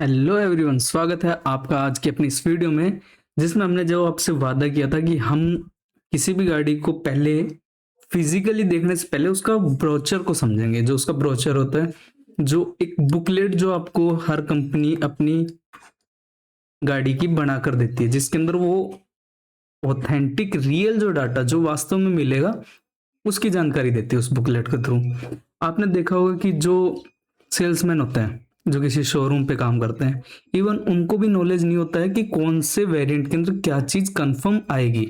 Hello everyone, स्वागत है आपका आज की अपनी इस वीडियो में जिसमें हमने जो आपसे वादा किया था कि हम किसी भी गाड़ी को पहले फिजिकली देखने से पहले उसका ब्रोचर को समझेंगे। जो उसका ब्रोचर होता है, जो एक बुकलेट जो आपको हर कंपनी अपनी गाड़ी की बनाकर देती है, जिसके अंदर वो ऑथेंटिक रियल जो डाटा जो वास्तव में मिलेगा उसकी जानकारी देती है उस बुकलेट के थ्रू। आपने देखा होगा कि जो सेल्समैन होते हैं जो किसी शोरूम पे काम करते हैं, इवन उनको भी नॉलेज नहीं होता है कि कौन से वेरिएंट के अंदर क्या चीज कंफर्म आएगी।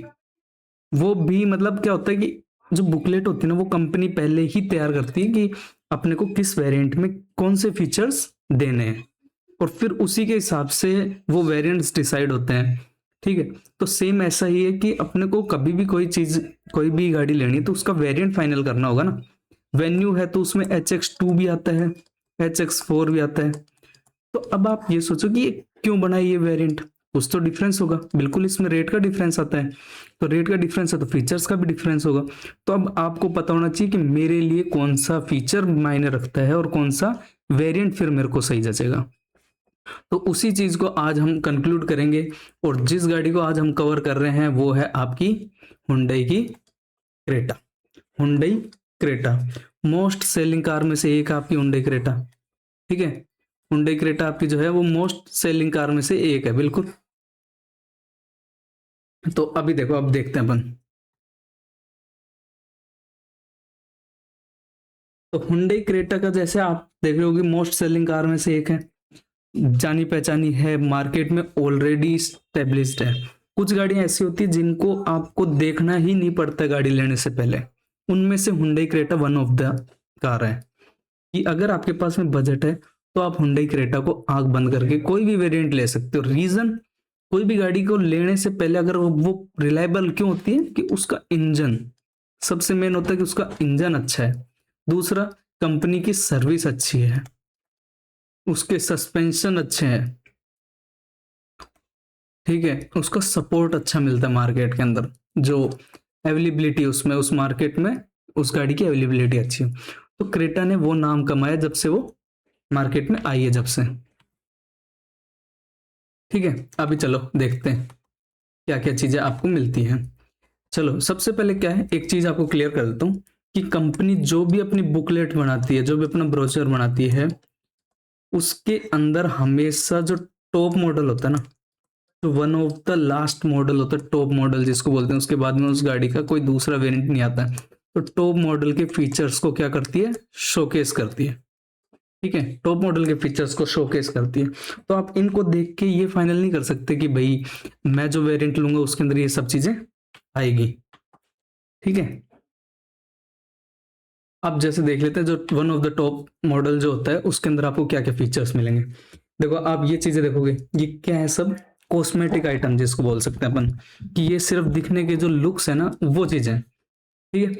वो भी मतलब क्या होता है कि जो बुकलेट होती है ना, वो कंपनी पहले ही तैयार करती है कि अपने को किस वेरिएंट में कौन से फीचर्स देने हैं, और फिर उसी के हिसाब से वो वेरिएंट्स डिसाइड होते हैं। ठीक है, तो सेम ऐसा ही है कि अपने को कभी भी कोई चीज, कोई भी गाड़ी लेनी है तो उसका वेरिएंट फाइनल करना होगा ना। वेन्यू है तो उसमें HX2 भी आता है, HX4 भी आता है। तो अब आप ये सोचो कि ये क्यों बना ये वेरिएंट, कुछ तो डिफरेंस होगा। बिल्कुल, इसमें रेट का डिफरेंस आता है, तो रेट का डिफरेंस है तो फीचर्स का भी डिफरेंस होगा। तो अब आपको पता होना चाहिए कि मेरे लिए कौन सा फीचर मायने रखता है और कौन सा वेरिएंट फिर मेरे को सही जचेगा। तो उसी चीज को आज हम कंक्लूड करेंगे, और जिस गाड़ी को आज हम कवर कर रहे हैं वो है आपकी हुंडई की Creta. Hyundai Creta most selling car में से एक आपकी हुंडई क्रेटा। ठीक है, हुंडई क्रेटा आपकी जो है वो मोस्ट सेलिंग कार में से एक है, बिल्कुल। तो अभी देखो, अब देखते हैं अपन। तो हुंडई क्रेटा का जैसे आप देख रहे हो कि मोस्ट सेलिंग कार में से एक है, जानी पहचानी है, मार्केट में ऑलरेडी स्टेब्लिश्ड है। कुछ गाड़ियां ऐसी होती है जिनको आपको देखना ही नहीं पड़ता गाड़ी लेने से पहले, उनमें से Hyundai Creta one of the car है। कि अगर आपके पास में बजट है तो आप हुंडई क्रेटा को आंख बंद करके कोई भी वेरिएंट ले सकते हो। रीजन, कोई भी गाड़ी को लेने से पहले अगर वो रिलायबल क्यों होती है कि उसका इंजन, सबसे मेन होता है कि उसका इंजन अच्छा है। दूसरा, कंपनी की सर्विस अच्छी है, उसके सस्पेंशन अच्छे हैं। ठीक है, उसका सपोर्ट अच्छा मिलता है मार्केट के अंदर, जो अवेलेबिलिटी उसमें उस मार्केट में उस गाड़ी की अवेलेबिलिटी अच्छी है। तो क्रेटा ने वो नाम कमाया जब से वो मार्केट में आई है, जब से। ठीक है, अभी चलो देखते हैं क्या क्या चीजें आपको मिलती हैं। चलो, सबसे पहले क्या है, एक चीज आपको क्लियर कर देता हूँ कि कंपनी जो भी अपनी बुकलेट बनाती है, जो भी अपना ब्रोचर बनाती है, उसके अंदर हमेशा जो टॉप मॉडल होता है ना, तो one of the last model होता है टॉप मॉडल जिसको बोलते हैं, उसके बाद में उस गाड़ी का कोई दूसरा वेरिएंट नहीं आता है। तो टॉप मॉडल के फीचर्स को क्या करती है, शोकेस करती है। ठीक है, टॉप मॉडल के फीचर्स को शोकेस करती है। तो आप इनको देख के ये फाइनल नहीं कर सकते कि भाई मैं जो वेरिएंट लूंगा उसके अंदर ये सब चीजें आएगी। ठीक है, अब जैसे देख लेते हैं जो one of the top model जो होता है उसके अंदर आपको क्या क्या फीचर्स मिलेंगे। देखो, आप ये चीजें देखोगे, ये क्या है, सब कॉस्मेटिक आइटम जिसको बोल सकते हैं अपन, कि ये सिर्फ दिखने के जो लुक्स है ना वो चीजें। ठीक है,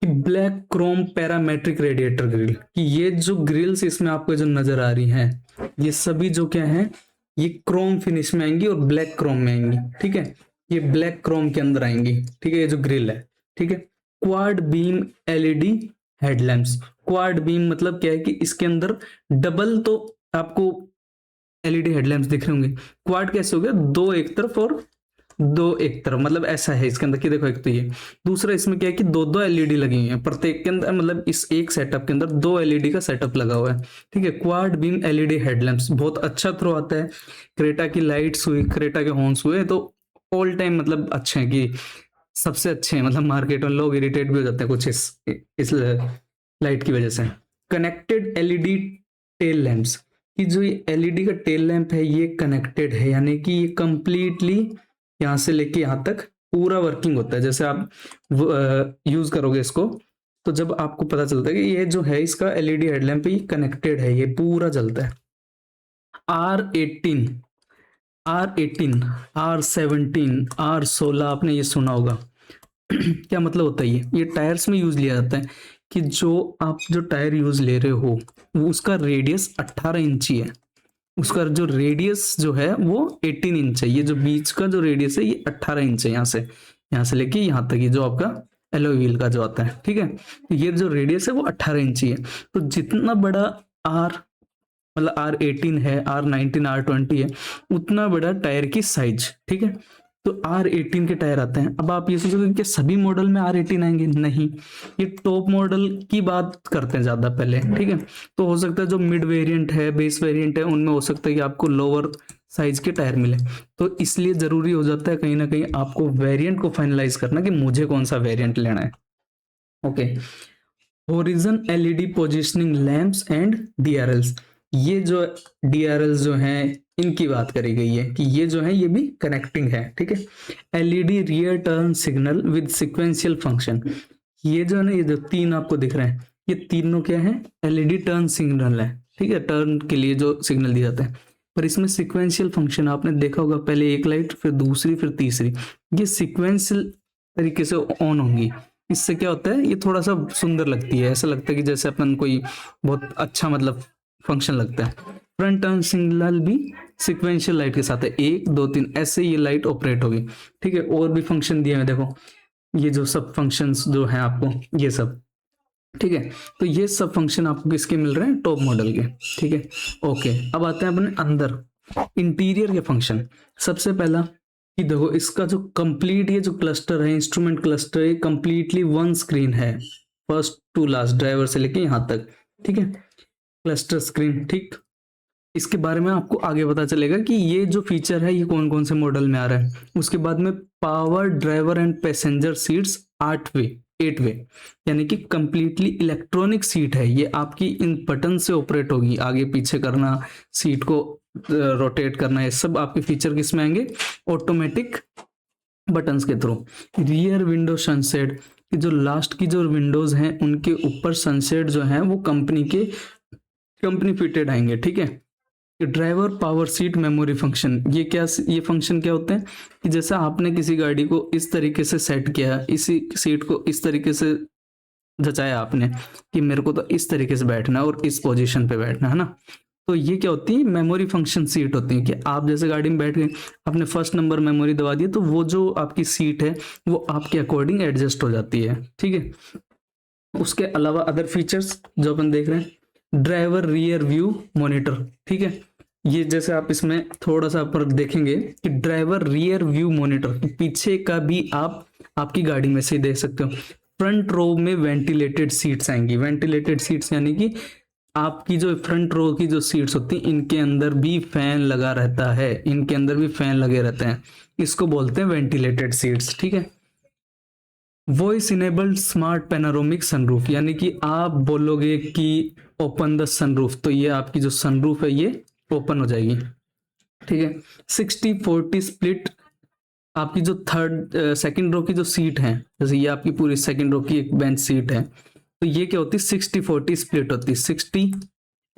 कि black Chrome parametric radiator grille, कि ये जो ग्रिल्स इसमें आपको जो नजर आ रही हैं, ये सभी जो क्या है, ये क्रोम फिनिश में आएंगी और ब्लैक क्रोम में आएंगी। ठीक है, ये ब्लैक क्रोम के अंदर आएंगी। ठीक है, ये जो ग्रिल है। ठीक है, quad beam LED headlamps. Quad beam मतलब क्या है कि इसके अंदर डबल तो आपको एलईडी हेडलैम्प्स दिख रहे होंगे। क्वाड कैसे हो गया, दो एक तरफ और दो एक तरफ, मतलब ऐसा है इसके अंदर कि देखो, एक तो ये, दूसरा इसमें क्या है कि दो दो एलईडी लगी हुई है प्रत्येक के अंदर, मतलब इस एक सेटअप के अंदर दो एलईडी का सेटअप लगा हुआ है। ठीक है, क्वाड बीम एलईडी हेडलैम्प्स बहुत अच्छा थ्रो आता है। क्रेटा की लाइट्स हुई, क्रेटा के हॉर्न्स हुए, तो ऑल टाइम मतलब अच्छे हैं, कि सबसे अच्छे हैं। मतलब मार्केट में लोग इरिटेट भी हो जाते हैं कुछ इस लाइट की वजह से। कनेक्टेड एलईडी टेल लैंप्स, कि जो ये एलईडी का टेल लैंप है ये कनेक्टेड है, यानी कि ये कंप्लीटली यहाँ से लेके यहाँ तक पूरा वर्किंग होता है। जैसे आप यूज करोगे इसको, तो जब आपको पता चलता है कि ये जो है इसका एलईडी हेडलैम्प ये कनेक्टेड है, ये पूरा जलता है। R18, R18, R17, R16 आपने ये सुना होगा। क्या मतलब होता है ये टायर्स में यूज लिया जाता है, कि जो आप जो टायर यूज ले रहे हो वो उसका रेडियस 18 इंची है, उसका जो रेडियस जो है वो 18 इंच है। ये जो बीच का जो रेडियस है ये 18 इंच है, यहाँ से लेके यहाँ तक, ये जो आपका एलॉय व्हील का जो आता है। ठीक है, तो ये जो रेडियस है वो 18 इंची है। तो जितना बड़ा आर मतलब R18 है, R19, R20 है, उतना बड़ा टायर की साइज, ठीक है। तो R18 के टायर आते हैं। अब आप ये सोचोगे कि सभी मॉडल में R18 आएंगे, नहीं, ये टॉप मॉडल की बात करते हैं ज्यादा पहले, ठीक है। तो हो सकता है जो मिड वेरिएंट है, बेस वेरिएंट है, उनमें हो सकता है कि आपको लोअर साइज के टायर मिले। तो इसलिए जरूरी हो जाता है कहीं ना कहीं आपको वेरिएंट को फाइनलाइज करना कि मुझे कौन सा वेरिएंट लेना है। Okay, horizon LED positioning lamps and DRLs, ये जो डीआरएल्स जो हैं इनकी बात करी गई है कि ये जो है ये भी कनेक्टिंग है, ठीक है। LED rear turn signal with sequential function, ये जो है ना, ये जो तीन आपको दिख रहे हैं, ये तीनों क्या है, एलईडी टर्न सिग्नल है, ठीक है, टर्न के लिए जो सिग्नल दिए जाते हैं। पर इसमें सिक्वेंशियल फंक्शन आपने देखा होगा, पहले एक लाइट, फिर दूसरी, फिर तीसरी, ये सिक्वेंशियल तरीके से ऑन होंगी। इससे क्या होता है, ये थोड़ा सा सुंदर लगती है, ऐसा लगता है कि जैसे अपन कोई बहुत अच्छा मतलब फंक्शन लगता है। फ्रंट टर्न सिग्नल भी सिक्वेंशियल लाइट के साथ है, 1 2 3 ऐसे ये लाइट ऑपरेट होगी, ठीक है। और भी फंक्शन दिए हैं, देखो ये जो सब फंक्शंस जो हैं आपको, ये सब, ठीक है। तो ये सब फंक्शन आपको किसके मिल रहे हैं, टॉप मॉडल के, ठीक है। ओके, अब आते हैं अपने अंदर इंटीरियर के फंक्शन। सबसे पहला कि देखो इसका जो कंप्लीट ये जो क्लस्टर है, इंस्ट्रूमेंट क्लस्टर, ये कंप्लीटली वन स्क्रीन है, फर्स्ट टू लास्ट, ड्राइवर से लेके यहां तक, ठीक है, क्लस्टर स्क्रीन, ठीक। इसके बारे में आपको आगे पता चलेगा कि ये जो फीचर है ये कौन कौन से मॉडल में आ रहा है। उसके बाद में power driver and passenger seats 8 वे, यानी कि कंप्लीटली इलेक्ट्रॉनिक सीट है, ये आपकी इन बटन से ऑपरेट होगी, आगे पीछे करना, सीट को रोटेट करना, ये सब आपके फीचर किस में आएंगे, ऑटोमेटिक बटन्स के थ्रू। रियर विंडो सनसेट, कि जो लास्ट की जो विंडोज हैं उनके ऊपर सनसेट जो है वो कंपनी फिटेड आएंगे, ठीक है। Driver power seat memory function, ये फंक्शन क्या होते हैं कि जैसे आपने किसी गाड़ी को इस तरीके से सेट किया, इसी सीट को इस तरीके से जचाया आपने कि मेरे को तो इस तरीके से बैठना है और इस पोजीशन पे बैठना है ना, तो ये क्या होती है, मेमोरी फंक्शन सीट होती है। कि आप जैसे गाड़ी में बैठ गए, आपने फर्स्ट नंबर मेमोरी दबा दी, तो वो जो आपकी सीट है वो आपके अकॉर्डिंग एडजस्ट हो जाती है, ठीक है। उसके अलावा अदर फीचर्स जो अपन देख रहे हैं, ड्राइवर रियर व्यू मॉनिटर, ठीक है। ये जैसे आप इसमें थोड़ा सा पर देखेंगे कि ड्राइवर रियर व्यू मॉनिटर, पीछे का भी आप आपकी गाड़ी में से ही देख सकते हो। फ्रंट रो में वेंटिलेटेड सीट्स आएंगी, वेंटिलेटेड सीट्स यानी कि आपकी जो फ्रंट रो की जो सीट्स होती हैं इनके अंदर भी फैन लगा रहता है, इनके अंदर भी फैन लगे रहते हैं, इसको बोलते हैं वेंटिलेटेड सीट्स, ठीक है। Voice enabled smart panoramic sunroof, यानी कि आप बोलोगे कि ओपन द सनरूफ, तो ये आपकी जो सनरूफ है ये ओपन हो जाएगी, ठीक है। 60-40 स्प्लिट, आपकी जो थर्ड सेकंड रो की जो सीट है, जैसे ये आपकी पूरी सेकंड रो की एक बेंच सीट है, तो ये क्या होती है, 60-40 स्प्लिट होती है, 60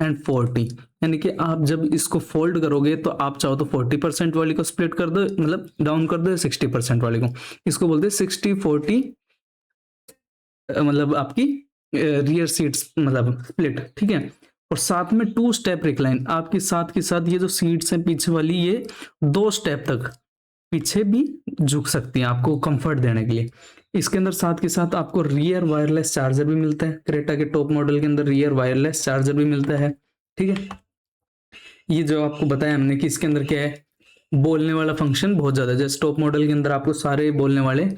और 40, यानी कि आप जब इसको फोल्ड करोगे तो आप चाहो तो 40% वाली को स्प्लिट कर दो, मतलब डाउन कर दो, 60% वाले को, इसको बोलते हैं 60-40, मतलब आपकी रियर सीट्स मतलब स्प्लिट, ठीक है। और साथ में 2 स्टेप रिक्लाइन, आपके साथ के साथ ये जो सीट्स हैं पीछे वाली, ये 2 स्टेप तक पीछे भी झुक सकती हैं आपको कंफर्ट देने के लिए। इसके अंदर साथ के साथ आपको रियर वायरलेस चार्जर भी मिलता है, क्रेटा के टॉप मॉडल के अंदर रियर वायरलेस चार्जर भी मिलता है, ठीक है। ये जो आपको बताया हमने कि इसके अंदर क्या है, बोलने वाला फंक्शन बहुत ज्यादा है, जैसे टॉप मॉडल के अंदर आपको सारे बोलने वाले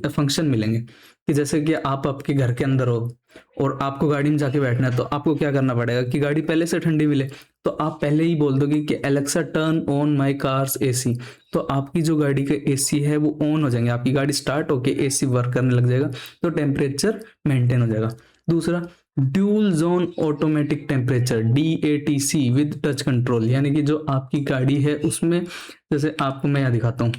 फंक्शन मिलेंगे। कि जैसे कि आप आपके घर के अंदर हो और आपको गाड़ी में जाके बैठना है, तो आपको क्या करना पड़ेगा कि गाड़ी पहले से ठंडी मिले, तो आप पहले ही बोल दोगे कि Alexa turn on my cars AC, तो आपकी जो गाड़ी का एसी है वो ऑन हो जाएंगे, आपकी गाड़ी स्टार्ट होके एसी वर्क करने लग जाएगा, तो टेम्परेचर मेंटेन हो जाएगा। दूसरा, dual zone automatic temperature, DATC with touch control, यानी कि जो आपकी गाड़ी है उसमें, जैसे आपको मैं यहाँ दिखाता हूँ,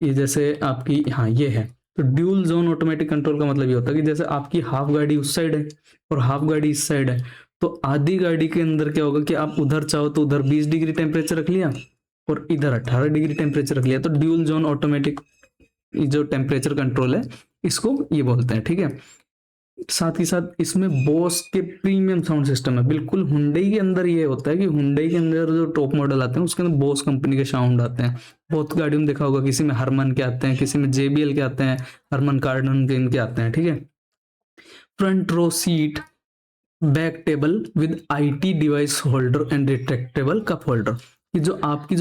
ये जैसे आपकी, हाँ ये है, तो ड्यूल जोन ऑटोमेटिक कंट्रोल का मतलब ये होता है कि जैसे आपकी हाफ गाड़ी उस साइड है और हाफ गाड़ी इस साइड है, तो आधी गाड़ी के अंदर क्या होगा कि आप उधर चाहो तो उधर 20 डिग्री टेम्परेचर रख लिया और इधर 18 डिग्री टेम्परेचर रख लिया, तो ड्यूल जोन ऑटोमेटिक जो टेम्परेचर कंट्रोल है इसको ये बोलते हैं, ठीक है। साथ ही साथ इसमें बोस के प्रीमियम साउंड सिस्टम है, बिल्कुल हुंडई के अंदर ये होता है कि हुंडई के अंदर जो टॉप मॉडल आते हैं उसके अंदर बोस कंपनी के साउंड आते हैं। बहुत गाड़ियों में देखा होगा, किसी में हरमन के आते हैं, किसी में JBL के आते हैं, हरमन कार्डन के इनके आते हैं, ठीक है। Front row seat back table with IT device holder and retractable cup holder. कि जो आपकी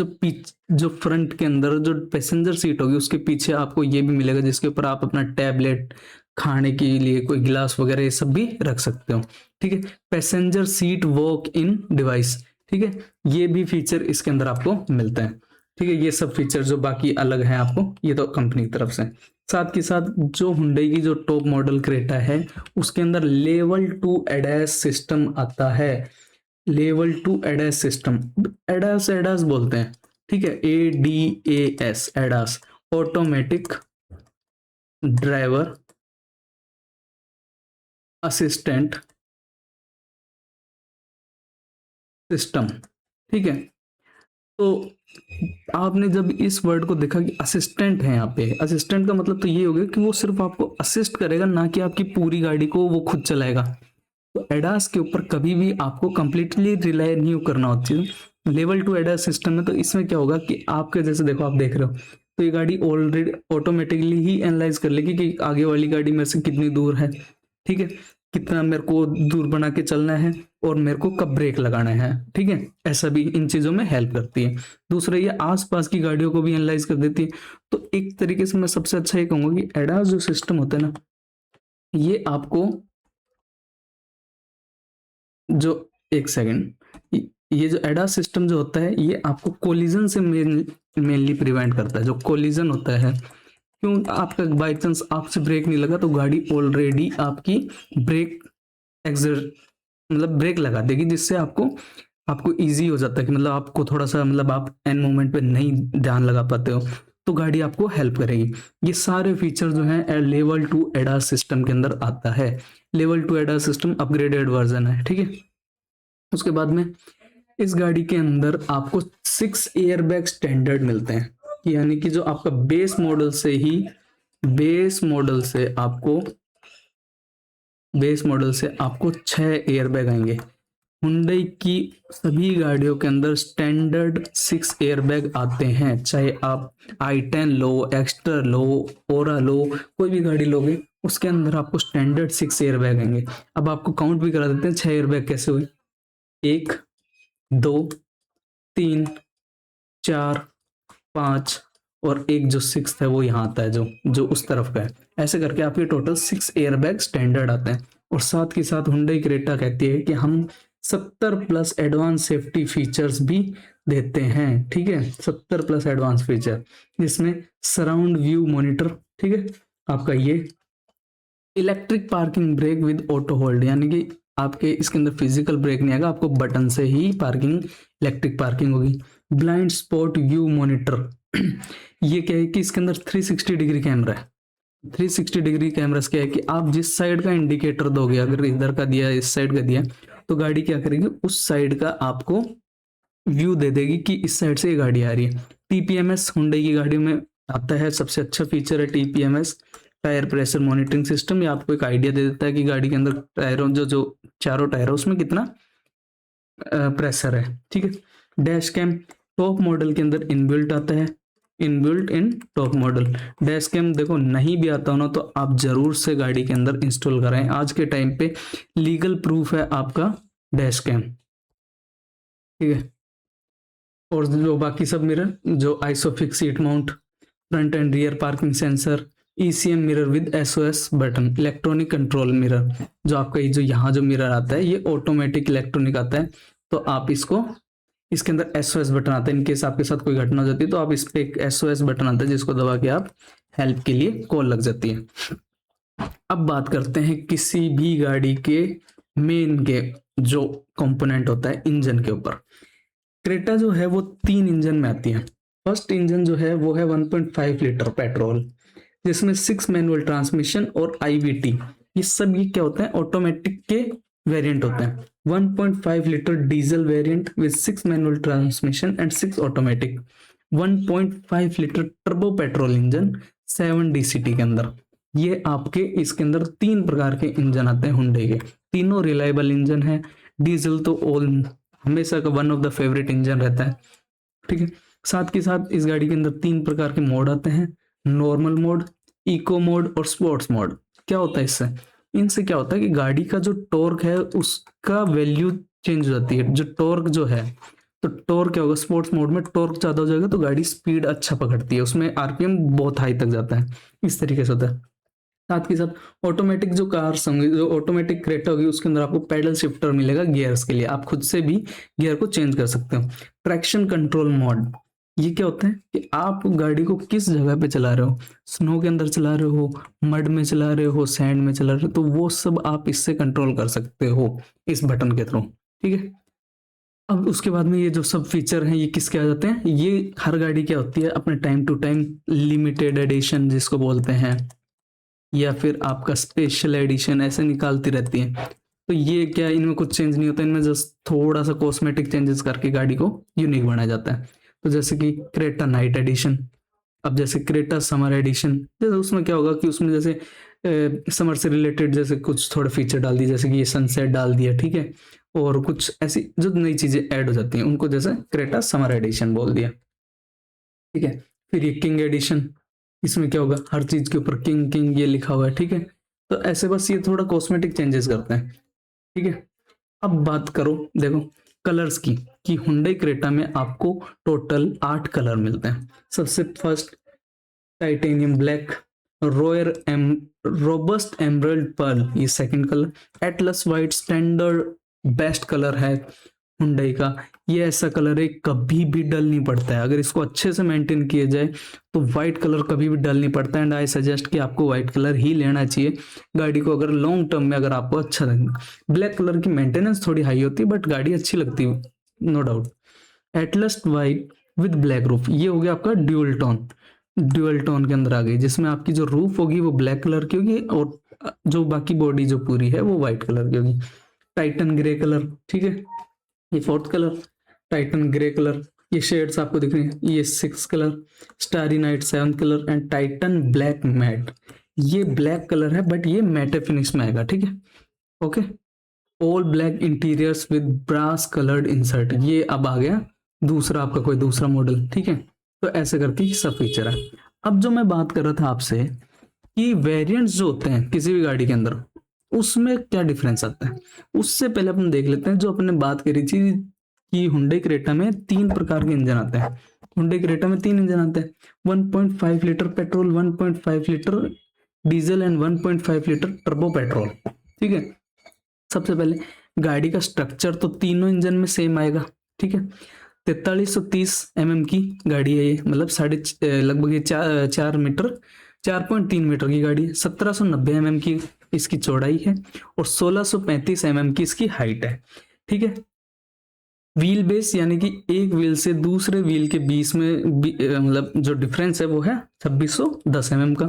जो फ्रंट के अंदर जो पैसेंजर सीट होगी उसके पीछे आपको ये भी मिलेगा जिसके ऊपर आप अपना टैबलेट, खाने के लिए कोई गिलास वगैरह ये सब भी रख सकते हो। ठीक है, passenger seat walk in device. ठीक है, ये भी फीचर इसके अंदर आपको मिलता है। ठीक है, ये सब फीचर जो बाकी अलग है आपको, ये तो कंपनी की तरफ से। साथ के साथ जो हुंडई की जो टॉप मॉडल क्रेटा है उसके अंदर लेवल 2 एडास सिस्टम आता है। Level 2 ADAS system, ADAS ADAS बोलते हैं। ठीक है, ADAS ADAS, automatic driver assistant system. ठीक है, तो आपने जब इस वर्ड को देखा कि असिस्टेंट है, यहाँ पे असिस्टेंट का मतलब तो ये हो गया कि वो सिर्फ आपको असिस्ट करेगा, ना कि आपकी पूरी गाड़ी को वो खुद चलाएगा। तो एडास के ऊपर कभी भी आपको कंप्लीटली रिलाई नहीं करना होती है। लेवल 2 एडास सिस्टम में तो इसमें क्या होगा कि आपके जैसे देखो, आप देख रहे हो तो ये गाड़ी ऑलरेडी ऑटोमेटिकली ही एनालाइज कर लेगी कि आगे वाली गाड़ी मेरे से कितनी दूर है। ठीक है, कितना मेरे को दूर बना के चलना है और मेरे को कब ब्रेक लगाना है। ठीक है, ऐसा भी इन चीजों में हेल्प करती है। दूसरा, ये आसपास की गाड़ियों को भी एनालाइज कर देती है। तो एक तरीके से मैं सबसे अच्छा ये कहूंगा कि एडास जो सिस्टम होता है ना, ये आपको जो एक सेकंड, ये जो एडास सिस्टम जो होता है ये आपको कोलिजन से मेनली प्रिवेंट करता है। जो कोलिजन होता है, क्यों आपका बाई चांस आपसे ब्रेक नहीं लगा तो गाड़ी ऑलरेडी आपकी ब्रेक एक्सर मतलब ब्रेक लगा देगी, जिससे आपको आपको इजी हो जाता है कि मतलब आपको थोड़ा सा मतलब आप एन मोमेंट पे नहीं ध्यान लगा पाते हो तो गाड़ी आपको हेल्प करेगी। ये सारे फीचर जो हैं लेवल 2 एडास सिस्टम के अंदर आता है। Level 2 ADAS system upgraded version है। ठीक है, उसके बाद में इस गाड़ी के अंदर आपको 6 एयरबैग स्टैंडर्ड मिलते हैं। यानी कि जो आपका बेस मॉडल से आपको 6 एयरबैग आएंगे। हुंडई की सभी गाड़ियों के अंदर स्टैंडर्ड 6 एयरबैग आते हैं, चाहे आप i10 लो, एक्स्ट्रा लो, ओरा लो, कोई भी गाड़ी लोगे उसके अंदर आपको स्टैंडर्ड 6 एयरबैग आएंगे। अब आपको काउंट भी करा देते हैं 6 एयरबैग कैसे हुए, 1 2 3 4 5 और एक जो 6th है वो यहाँ आता है, जो जो उस तरफ का है। ऐसे करके आपके टोटल 6 एयरबैग स्टैंडर्ड आते हैं। और साथ के साथ हुंडई क्रेटा कहती है कि हम 70+ एडवांस सेफ्टी फीचर्स भी देते हैं। ठीक है, 70+ एडवांस फीचर, जिसमें सराउंड व्यू मॉनिटर। ठीक है, आपका ये electric parking brake with auto hold, यानी कि आपके इसके अंदर फिजिकल ब्रेक नहीं आएगा, आपको बटन से ही पार्किंग, इलेक्ट्रिक पार्किंग होगी। ब्लाइंड स्पॉट व्यू मॉनिटर, ये क्या है कि इसके अंदर 360 डिग्री कैमरा है। 360 डिग्री कैमरा से क्या है कि आप जिस साइड का इंडिकेटर दोगे, अगर इधर का दिया इस साइड का दिया तो गाड़ी क्या करेगी, उस साइड का आपको व्यू दे देगी कि इस साइड से ये गाड़ी आ रही है। टीपीएमएस हुंडई की गाड़ी में आता है, सबसे अच्छा फीचर है TPMS, tyre pressure monitoring system. ये आपको एक आइडिया दे देता है कि गाड़ी के अंदर टायरों जो जो चारों टायर है उसमें कितना प्रेशर है। ठीक है, डैश कैम टॉप मॉडल के अंदर इनबिल्ट आता है, inbuilt in top model. Dash cam देखो नहीं भी आता हो ना तो आप जरूर से गाड़ी के अंदर इंस्टॉल कराएं, आज के टाइम पे लीगल प्रूफ है आपका डैश कैम। ठीक है, और जो बाकी सब मिरर, जो isofix seat mount, front end rear parking sensor, ECM mirror with SOS button, electronic control mirror. जो आपका ये जो यहाँ जो मिरर आता है ये ऑटोमेटिक इलेक्ट्रॉनिक आता है, तो आप इसको, इसके अंदर एसओएस बटन आता है। इनकेस आपके साथ कोई घटना हो जाती है तो आप इस पे एक एसओएस बटन आता है जिसको दबा के आप हेल्प के लिए कॉल लग जाती है। अब बात करते हैं किसी भी गाड़ी के मेन के जो कंपोनेंट होता है इंजन के ऊपर। क्रेटा जो है वो 3 इंजन में आती है। फर्स्ट इंजन जो है वो है 1.5 लीटर पेट्रोल, जिसमें 6 मैनुअल ट्रांसमिशन और आईवीटी, ये सब ये क्या होते हैं, ऑटोमेटिक के वेरिएंट होते हैं। 1.5 litre diesel variant with 6 manual transmission and 6 automatic. 1.5 litre turbo petrol engine 7 DCT के अंदर। ये आपके इसके अंदर 3 प्रकार के इंजन आते हैं हुंडई के, तीनों रिलायबल इंजन है। डीजल तो ऑल हमेशा का one of the favourite engine रहता है। ठीक है, साथ के साथ इस गाड़ी के अंदर 3 प्रकार के मोड आते हैं, नॉर्मल मोड, इको मोड और स्पोर्ट्स मोड। क्या होता है इससे, इनसे क्या होता है कि गाड़ी का जो टॉर्क है उसका वैल्यू चेंज हो जाती है। जो टॉर्क जो है, तो टॉर्क क्या होगा, स्पोर्ट्स मोड में टॉर्क ज्यादा हो जाएगा तो गाड़ी स्पीड अच्छा पकड़ती है, उसमें आरपीएम बहुत हाई तक जाता है, इस तरीके से होता है। साथ के साथ ऑटोमेटिक जो कार्स होंगी, जो ऑटोमेटिक क्रेटा होगी, उसके अंदर आपको पैडल शिफ्टर मिलेगा गियर्स के लिए, आप खुद से भी गियर को चेंज कर सकते हो। ट्रैक्शन कंट्रोल मोड, ये क्या होता है कि आप गाड़ी को किस जगह पे चला रहे हो, स्नो के अंदर चला रहे हो, मड में चला रहे हो, सैंड में चला रहे हो, तो वो सब आप इससे कंट्रोल कर सकते हो इस बटन के थ्रू। ठीक है, अब उसके बाद में ये जो सब फीचर हैं ये किसके आ जाते हैं, ये हर गाड़ी क्या होती है अपने time to time limited edition जिसको बोलते हैं, या फिर आपका स्पेशल एडिशन ऐसे निकालती रहती है। तो ये क्या, इनमें कुछ चेंज नहीं होता, इनमें जस्ट थोड़ा सा कॉस्मेटिक चेंजेस करके गाड़ी को यूनिक बनाया जाता है। तो जैसे कि क्रेटा नाइट एडिशन, अब जैसे क्रेटा समर एडिशन, जैसे उसमें क्या होगा कि उसमें जैसे समर से रिलेटेड जैसे कुछ थोड़े फीचर डाल दिए, जैसे कि ये सनसेट डाल दिया, ठीक है, और कुछ ऐसी जो नई चीजें ऐड हो जाती हैं उनको जैसे क्रेटा समर एडिशन बोल दिया। ठीक है, फिर ये किंग एडिशन, इसमें क्या होगा, हर चीज के ऊपर किंग किंग ये लिखा हुआ है। ठीक है, तो ऐसे बस ये थोड़ा कॉस्मेटिक चेंजेस करते हैं। ठीक है, अब बात करो देखो कलर्स की, कि हुंडई क्रेटा में आपको टोटल 8 कलर मिलते हैं। सबसे फर्स्ट टाइटेनियम ब्लैक, रॉयल एम रोबस्ट एमरल्ड पर्ल ये second colour, atlas white standard best colour है हुंडई का। ये ऐसा कलर है कभी भी डल नहीं पड़ता है, अगर इसको अच्छे से मेंटेन किया जाए तो व्हाइट कलर कभी भी डल नहीं पड़ता है। एंड आई सजेस्ट कि आपको व्हाइट कलर ही लेना चाहिए गाड़ी को, अगर लॉन्ग टर्म में अगर आपको अच्छा लगेगा। ब्लैक कलर की मेंटेनेंस थोड़ी हाई होती है बट गाड़ी अच्छी लगती है, no doubt. Atlas white with black roof, ये हो गया आपका ड्यूल टोन, ड्यूअल टोन के अंदर आ गई, जिसमें आपकी जो रूफ होगी वो ब्लैक कलर की होगी और जो बाकी बॉडी जो पूरी है वो व्हाइट कलर की होगी। टाइटन ग्रे कलर, ठीक है, ये fourth colour Titan grey colour, ये शेड्स आपको दिख रही हैं, ये 6 colour, starry night 7 colour, and Titan black matte, ये ब्लैक कलर है बट ये मैटे फिनिश में आएगा। ठीक है, okay, all black interiors with brass coloured insert, ये अब आ गया दूसरा आपका कोई दूसरा मॉडल। ठीक है, तो ऐसे करके सब फीचर है। अब जो मैं बात कर रहा था आपसे कि वेरिएंट्स जो होते हैं किसी भी गाड़ी के अंदर उसमें क्या डिफरेंस आता है, उससे पहले अपन देख लेते हैं जो अपने बात करी थी कि हुंडई क्रेटा में 3 प्रकार के इंजन आते हैं। हुंडई क्रेटा में 3 इंजन आते हैं, 1.5 litre petrol, 1.5 litre diesel and 1.5 litre turbo petrol. ठीक है, सबसे पहले गाड़ी का स्ट्रक्चर तो तीनों इंजन में सेम आएगा। ठीक है, 4330 की गाड़ी है ये, मतलब लगभग ये 4 मीटर 4.3 मीटर की गाड़ी है। 1790 की इसकी चौड़ाई है और 1635 की इसकी हाइट है। ठीक है, व्हील बेस यानी कि एक व्हील से दूसरे व्हील के बीच में मतलब जो डिफरेंस है वो है 2610 का।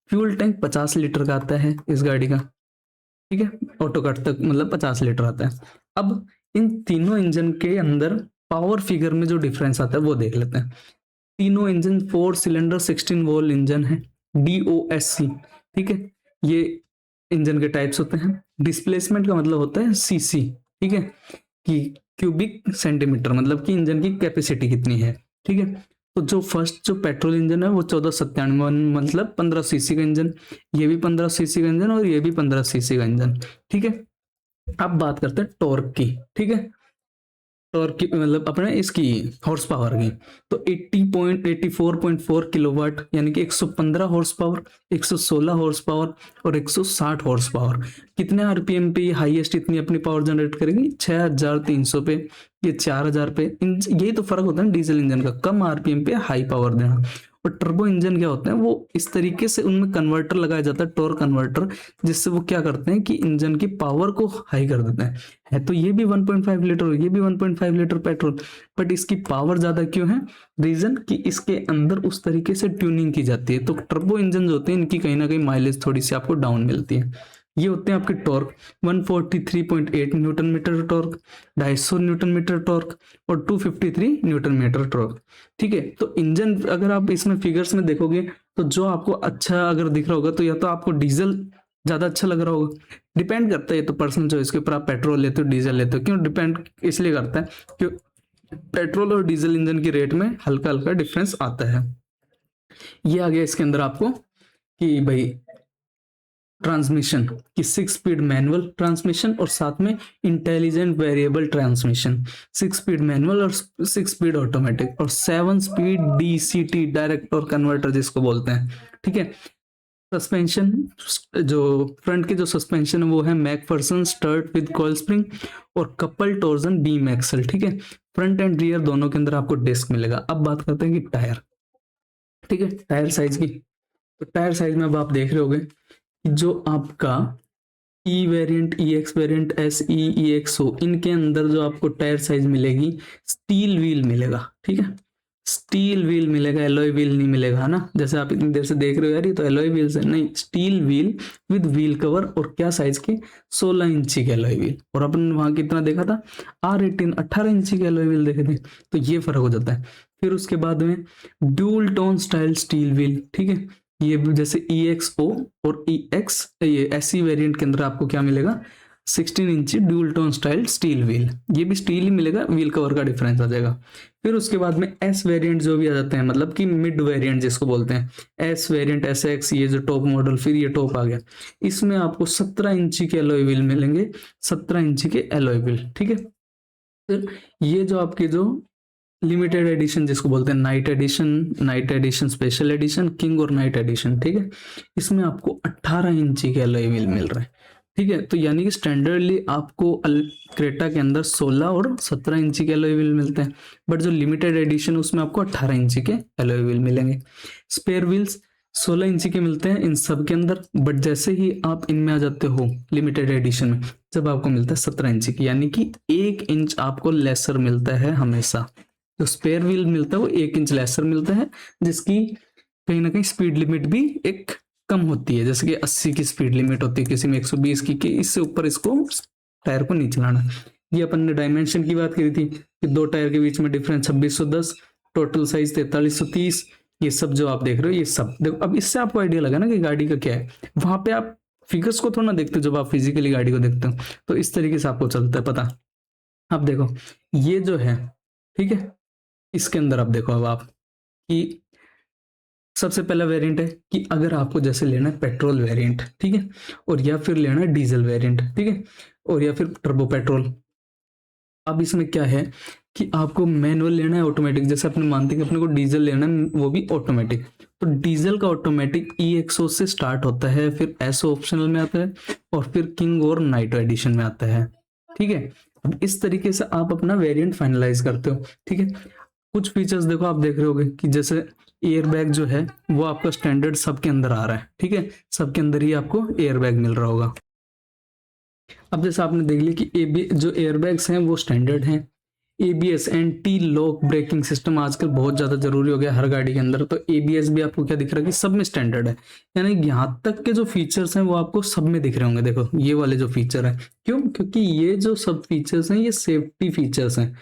फ्यूल टैंक 50 लीटर का आता है इस गाड़ी का। ठीक है, ऑटो कट तक मतलब 50 लीटर आता है। अब इन तीनों इंजन के अंदर पावर फिगर में जो डिफरेंस आता है वो देख लेते हैं। तीनों इंजन 4 सिलेंडर 16 वोल्ट इंजन है, DOSC। ठीक है, ये इंजन के टाइप्स होते हैं। डिस्प्लेसमेंट का मतलब होता है सीसी, ठीक है, कि क्यूबिक सेंटीमीटर, मतलब कि इंजन की कैपेसिटी कितनी है। ठीक है, तो जो फर्स्ट जो पेट्रोल इंजन है वो 1497 मतलब 15 सीसी का इंजन, ये भी 15 सीसी का इंजन और ये भी 15 सीसी का इंजन। ठीक है, अब बात करते हैं टॉर्क की। ठीक है, टॉर्क की मतलब अपने इसकी हॉर्स पावर की, तो 80.84.4 किलोवाट यानी कि 115 हॉर्स पावर, 116 हॉर्स पावर और 160 हॉर्स पावर। कितने आरपीएम पे हाईएस्ट इतनी अपनी पावर जनरेट करेगी, 6300 पे, ये 4000 पे। यही तो फर्क होता है डीजल इंजन का, कम आरपीएम पे हाई पावर देना। और टर्बो इंजन क्या होते हैं, वो इस तरीके से उनमें कन्वर्टर लगाया जाता है, टॉर्क कन्वर्टर, जिससे वो क्या करते हैं कि इंजन की पावर को हाई कर देते हैं। है तो ये भी 1.5 लीटर, ये भी 1.5 लीटर पेट्रोल, बट इसकी पावर ज्यादा क्यों है, रीजन कि इसके अंदर उस तरीके से ट्यूनिंग की जाती है। तो टर्बो इंजन जो होते हैं इनकी कहीं ना कहीं माइलेज थोड़ी सी आपको डाउन मिलती है। ये होते हैं आपके torque, 143.8 newton metre torque, 250 newton metre torque और 253 न्यूटन मीटर टॉर्क। ठीक है, तो इंजन अगर आप इसमें फिगर्स में देखोगे तो जो आपको अच्छा अगर दिख रहा होगा तो या तो आपको डीजल ज्यादा अच्छा लग रहा होगा, डिपेंड करता है ये तो पर्सनल चॉइस के ऊपर, आप पेट्रोल लेते हो डीजल लेते हो। क्यों डिपेंड इसलिए करता है कि पेट्रोल और डीजल इंजन की रेट में हल्का हल्का डिफरेंस आता है। ये आ गया इसके अंदर आपको कि भाई ट्रांसमिशन की 6 स्पीड मैनुअल ट्रांसमिशन और साथ में intelligent variable transmission, 6 speed manual और 6 स्पीड ऑटोमेटिक, और 7 speed DCT direct torque converter जिसको बोलते हैं। ठीक है, सस्पेंशन जो फ्रंट के जो सस्पेंशन है वो है McPherson strut with coil spring और कपल टॉर्जन बीम एक्सल। ठीक है, फ्रंट एंड रियर दोनों के अंदर आपको डिस्क मिलेगा। अब बात करते हैं कि टायर। ठीक है, टायर साइज की, तो टायर साइज में अब आप देख रहे होगे कि जो आपका E variant, E X variant, S E X हो, इनके अंदर जो आपको टायर साइज मिलेगी स्टील व्हील मिलेगा। ठीक है, स्टील व्हील मिलेगा, एलॉय व्हील नहीं मिलेगा, है ना। जैसे आप इतनी देर से देख रहे हो यार ये तो एलॉय व्हील से, नहीं, steel wheel with wheel cover, और क्या साइज के, 16 इंची के एलॉय व्हील। और अपन वहां कितना देखा था, R18 18 इंची के एलॉय व्हील देखे थे, तो ये फर्क हो जाता है। फिर उसके बाद में dual tone style steel wheel. ठीक है, ये जैसे EXO और EX, ये SE वेरिएंट के अंदर आपको क्या मिलेगा, 16 इंची dual tone style steel wheel, ये भी स्टील ही मिलेगा, व्हील कवर का डिफरेंस आ जाएगा। फिर उसके बाद में S वेरिएंट जो भी आ जाते हैं, मतलब कि मिड वेरिएंट जिसको बोलते हैं, S वेरिएंट, SX, ये जो टॉप मॉडल, फिर ये टॉप आ गया, इसमें आपको 17 इंची के एलॉय व्हील मिलेंगे, 17 इंची के एलॉय व्हील। ठीक है, फिर ये जो आपके जो लिमिटेड एडिशन जिसको बोलते हैं, night addition, special edition, king और नाइट एडिशन। ठीक है, इसमें आपको 18 इंची के एलॉय व्हील मिल रहे हैं। ठीक है, तो यानी कि स्टैंडर्डली आपको क्रेटा के अंदर 16 और 17 इंची के एलॉय व्हील मिलते हैं, बट जो लिमिटेड एडिशन उसमें आपको 18 इंची के एलॉय व्हील मिलेंगे। स्पेयर व्हील्स 16 इंची के मिलते हैं इन सब के अंदर, बट जैसे ही आप इनमें आ जाते हो लिमिटेड एडिशन में, जब आपको मिलता है 17 इंची की, यानी कि 1 इंच आपको लेसर मिलता है हमेशा। जो स्पेयर व्हील मिलता है वो 1 इंच लेसर मिलता है, जिसकी कहीं ना कहीं स्पीड लिमिट भी एक कम होती है, जैसे कि 80 की स्पीड लिमिट होती है, किसी में 120 की, कि इससे ऊपर इसको टायर को नहीं चलाना। ये अपन ने डायमेंशन की बात करी थी कि 2 टायर के बीच में डिफरेंस 2610, टोटल साइज 4330, ये सब जो आप देख रहे हो ये सब देखो। अब इससे आपको आइडिया लगा ना कि गाड़ी का क्या है, वहां पे आप फिगर्स को थोड़ा ना देखते हो, जब आप फिजिकली गाड़ी को देखते हो तो इस तरीके से आपको चलता है पता। अब देखो ये जो है, ठीक है, इसके अंदर अब देखो अब आप कि सबसे पहला वेरिएंट है कि अगर आपको जैसे लेना है पेट्रोल वेरिएंट, ठीक है, और या फिर लेना है डीजल वेरिएंट, ठीक है, और या फिर टर्बो पेट्रोल। अब इसमें क्या है कि आपको मैनुअल लेना है, ऑटोमेटिक, जैसे अपने मानते हैं कि अपने को डीजल लेना है वो भी ऑटोमेटिक, तो डीजल का ऑटोमेटिक EXO से स्टार्ट होता है, फिर एसओ ऑप्शनल में आता है, और फिर किंग और नाइट एडिशन में आता है। ठीक है, अब इस तरीके से आप अपना वेरिएंट फाइनलाइज करते हो। ठीक है, कुछ फीचर्स देखो आप देख रहे होगे कि जैसे एयर बैग जो है वो आपका स्टैंडर्ड सबके अंदर आ रहा है। ठीक है, सबके अंदर ही आपको एयर बैग मिल रहा होगा। अब जैसे आपने देख लिया कि जो एयर बैग्स हैं वो स्टैंडर्ड हैं। ABS, anti lock braking system आजकल बहुत ज्यादा जरूरी हो गया हर गाड़ी के अंदर, तो ABS भी आपको क्या दिख रहा है कि सब में स्टैंडर्ड है, यानी यहाँ तक के जो फीचर्स हैं वो आपको सब में दिख रहे होंगे। देखो ये वाले जो फीचर है, क्यों, क्योंकि ये जो सब फीचर्स हैं ये सेफ्टी फीचर्स हैं।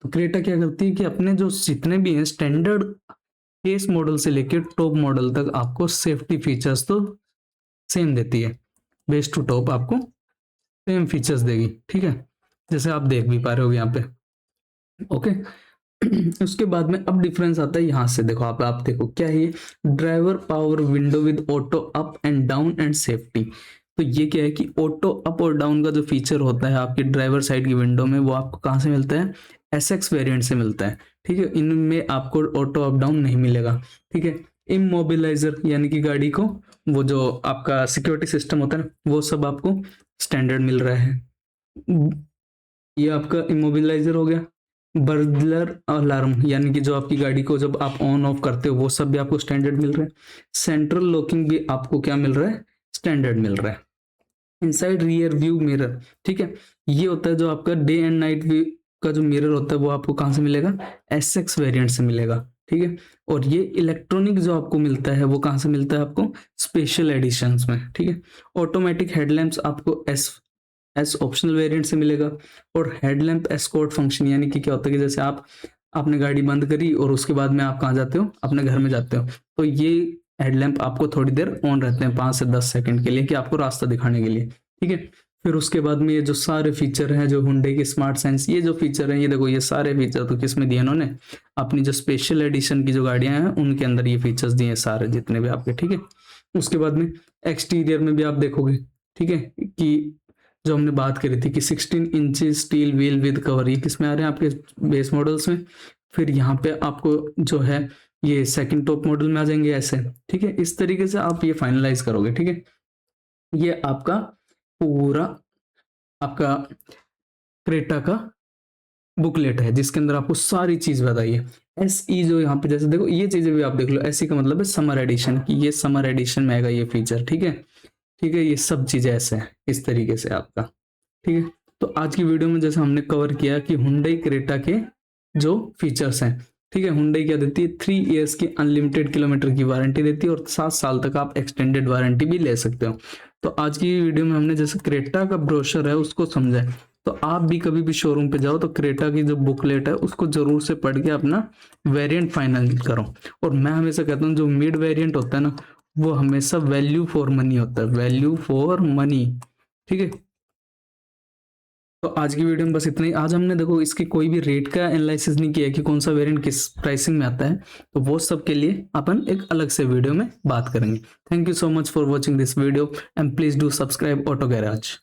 तो क्रेटा क्या करती है कि अपने जो जितने भी हैं स्टैंडर्ड बेस मॉडल से लेकर टॉप मॉडल तक आपको सेफ्टी फीचर्स तो सेम देती है, बेस टू टॉप आपको सेम फीचर्स देगी। ठीक है, जैसे आप देख भी पा रहे हो यहाँ पे। ओके उसके बाद में अब डिफरेंस आता है यहाँ से, देखो आप देखो क्या है, driver power window with auto up and down and safety. तो ये क्या है कि ऑटो अप और डाउन का जो फीचर होता है आपकी ड्राइवर साइड की विंडो में, वो आपको कहाँ से मिलता है, SX वेरिएंट से मिलता है। ठीक है, इनमें आपको ऑटो अप डाउन नहीं मिलेगा। ठीक है, इमोबिलाइजर यानी कि गाड़ी को वो जो आपका सिक्योरिटी सिस्टम होता है ना, वो सब आपको स्टैंडर्ड मिल रहा है। ये आपका इमोबिलाइजर हो गया। बर्गलर अलार्म यानी कि जो आपकी गाड़ी को जब आप ऑन ऑफ करते हो वो सब भी आपको स्टैंडर्ड मिल रहा है। सेंट्रल लॉकिंग भी आपको क्या मिल रहा है, स्टैंडर्ड मिल रहा है। इनसाइड रियर व्यू मिरर, ठीक है, ये होता है जो आपका डे एंड नाइट व्यू का जो मिरर होता है वो आपको कहाँ से मिलेगा, SX वेरिएंट से मिलेगा। ठीक है, और ये इलेक्ट्रॉनिक जो आपको मिलता है वो कहाँ से मिलता है, आपको स्पेशल एडिशंस में। ठीक है, ऑटोमेटिक हेडलैम्प्स आपको एस ऑप्शनल वेरिएंट से मिलेगा, और हेडलैम्प एस्कॉर्ट फंक्शन यानी कि क्या होता है कि जैसे आपने गाड़ी बंद करी और उसके बाद में आप कहाँ जाते हो, अपने घर में जाते हो, तो ये हेडलैम्प आपको थोड़ी देर ऑन रहते हैं 5 से 10 सेकंड के लिए, कि आपको रास्ता दिखाने के लिए। ठीक है, फिर उसके बाद में ये जो सारे फीचर हैं जो हुंडई की स्मार्ट सेंस, ये जो फीचर हैं ये देखो, ये सारे फीचर तो किसमें दिए इन्होंने, अपनी जो स्पेशल एडिशन की जो गाड़ियां हैं उनके अंदर ये फीचर्स दिए सारे जितने भी आपके। ठीक है, उसके बाद में एक्सटीरियर में भी आप देखोगे, ठीक है, कि जो हमने बात करी थी कि 16 inches steel wheel with cover, ये किस में आ रहे हैं आपके बेस मॉडल्स में। फिर यहाँ पे आपको जो है ये सेकंड टॉप मॉडल में आ जाएंगे ऐसे, ठीक है। इस तरीके से आप ये फाइनलाइज करोगे, ठीक है। ये आपका पूरा आपका क्रेटा का बुकलेट है जिसके अंदर आपको सारी चीज बताई है। SE जो यहाँ पे जैसे देखो ये चीजें भी आप देख लो, SE का मतलब है समर एडिशन की, ये समर एडिशन में आएगा ये फीचर, ठीक है। ठीक है, ये सब चीजें ऐसे हैं इस तरीके से आपका, ठीक है। तो आज की वीडियो में जैसे हमने कवर किया कि हुंडई क्रेटा के जो फीचर्स हैं, ठीक है। हुंडई क्या देती है, 3 इयर्स की अनलिमिटेड किलोमीटर की वारंटी देती है और 7 साल तक आप एक्सटेंडेड वारंटी भी ले सकते हो। तो आज की वीडियो में हमने जैसे क्रेटा का ब्रोशर है उसको समझा है। तो आप भी कभी भी शोरूम पे जाओ तो क्रेटा की जो बुकलेट है उसको जरूर से पढ़ के अपना वेरिएंट फाइनल करो। और मैं हमेशा कहता हूँ जो मिड वेरिएंट होता है ना, वो हमेशा वैल्यू फॉर मनी होता है, वैल्यू फॉर मनी, ठीक है। तो आज की वीडियो में बस इतना ही। आज हमने देखो इसकी कोई भी रेट का एनालिसिस नहीं किया कि कौन सा वेरिएंट किस प्राइसिंग में आता है, तो वो सब के लिए अपन एक अलग से वीडियो में बात करेंगे। Thank you so much for watching this video and please do subscribe auto garage.